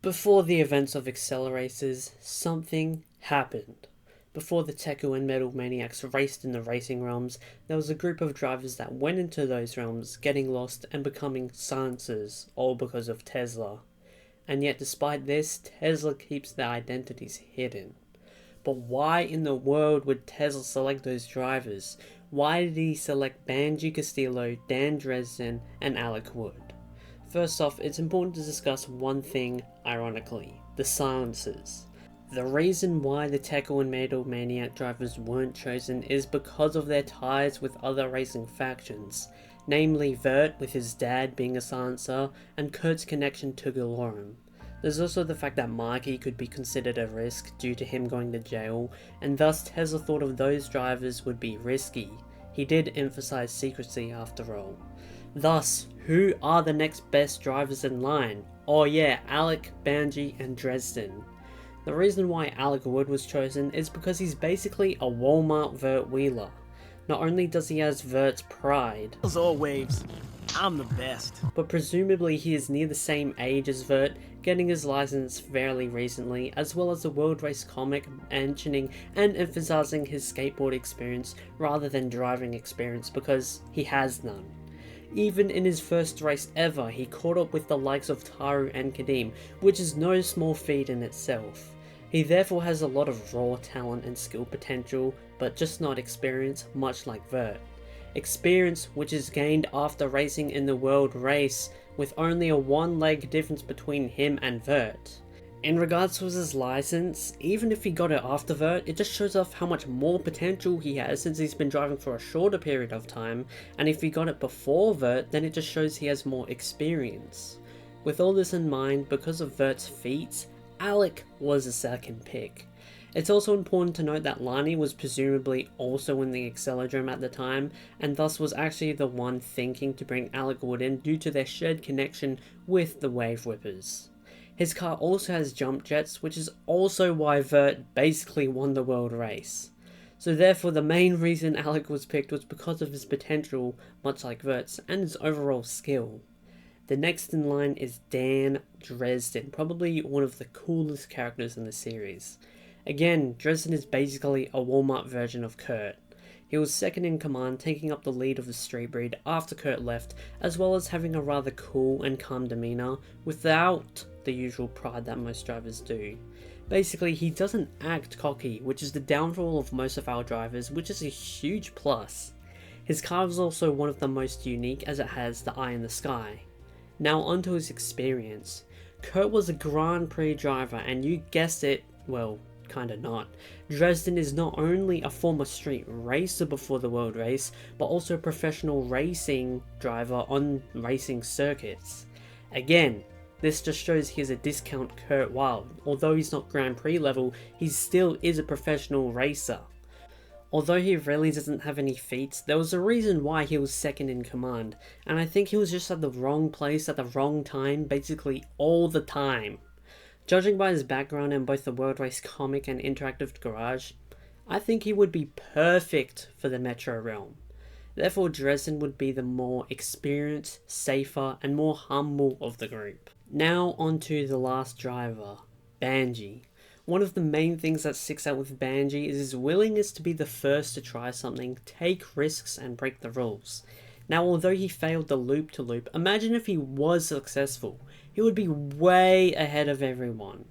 Before the events of Acceleracers, something happened. Before the Teku and Metal Maniacs raced in the racing realms, there was a group of drivers that went into those realms, getting lost and becoming silencers, all because of Tesla. And yet despite this, Tesla keeps their identities hidden. But why in the world would Tesla select those drivers? Why did he select Benji Castillo, Dan Dresden, and Alec Wood? First off, it's important to discuss one thing, ironically, the silencers. The reason why the Teku and Metal Maniac drivers weren't chosen is because of their ties with other racing factions, namely Vert with his dad being a silencer, and Kurt's connection to Galorum. There's also the fact that Mikey could be considered a risk due to him going to jail, and thus Tesla thought of those drivers would be risky. He did emphasize secrecy after all. Thus, who are the next best drivers in line? Oh yeah, Alec, Benji, and Dresden. The reason why Alec Wood was chosen is because he's basically a Walmart Vert wheeler. Not only does he have Vert's pride, Those all waves. I'm the best. but presumably he is near the same age as Vert, getting his license fairly recently, as well as the World Race comic mentioning and emphasizing his skateboard experience rather than driving experience because he has none. Even in his first race ever, he caught up with the likes of Taru and Kadim, which is no small feat in itself. He therefore has a lot of raw talent and skill potential, but just not experience, much like Vert. Experience which is gained after racing in the world race, with only a one leg difference between him and Vert. In regards to his license, even if he got it after Vert, it just shows off how much more potential he has since he's been driving for a shorter period of time, and if he got it before Vert, then it just shows he has more experience. With all this in mind, because of Vert's feats, Alec was a second pick. It's also important to note that Lani was presumably also in the Accelerodrome at the time, and thus was actually the one thinking to bring Alec Wood in due to their shared connection with the Wave Whippers. His car also has jump jets, which is also why Vert basically won the world race. So therefore the main reason Alec was picked was because of his potential, much like Vert's, and his overall skill. The next in line is Dan Dresden, probably one of the coolest characters in the series. Again, Dresden is basically a Walmart version of Kurt. He was second in command, taking up the lead of the street breed after Kurt left, as well as having a rather cool and calm demeanour, without the usual pride that most drivers do. Basically, he doesn't act cocky, which is the downfall of most of our drivers, which is a huge plus. His car is also one of the most unique as it has the eye in the sky. Now onto his experience. Kurt was a Grand Prix driver, and you guessed it, well, kinda not. Dresden is not only a former street racer before the world race, but also a professional racing driver on racing circuits. Again, this just shows he has a discount Kurt Wilde. Although he's not Grand Prix level, he still is a professional racer. Although he really doesn't have any feats, there was a reason why he was second in command, and I think he was just at the wrong place at the wrong time, basically all the time. Judging by his background in both the World Race comic and interactive garage, I think he would be perfect for the Metro realm. Therefore Dresden would be the more experienced, safer, and more humble of the group. Now onto the last driver, Benji. One of the main things that sticks out with Benji is his willingness to be the first to try something, take risks, and break the rules. Now, although he failed the loop-to-loop, imagine if he was successful. He would be way ahead of everyone.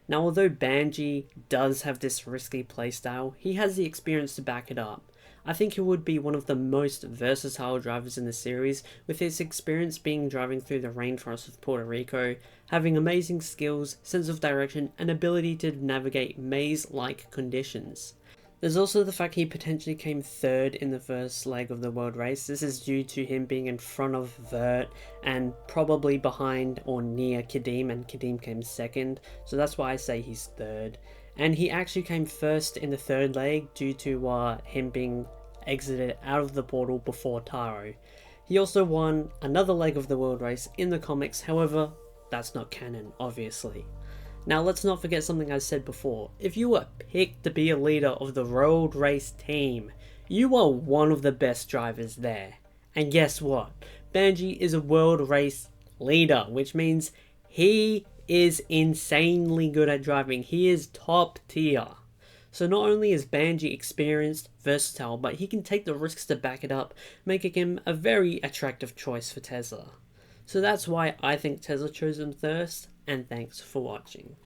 Now, although Benji does have this risky playstyle, he has the experience to back it up. I think he would be one of the most versatile drivers in the series, with his experience being driving through the rainforest of Puerto Rico, having amazing skills, sense of direction, and ability to navigate maze-like conditions. There's also the fact he potentially came third in the first leg of the world race. This is due to him being in front of Vert and probably behind or near Kadim, and Kadim came second, so that's why I say he's third. And he actually came first in the third leg due to him being exited out of the portal before Taro. He also won another leg of the world race in the comics, however, that's not canon, obviously. Now let's not forget something I said before. If you were picked to be a leader of the road race team, you are one of the best drivers there. And guess what? Benji is a world race leader, which means he is insanely good at driving. He is top tier. So not only is Benji experienced, versatile, but he can take the risks to back it up, making him a very attractive choice for Tesla. So that's why I think Tesla chose him first, and thanks for watching.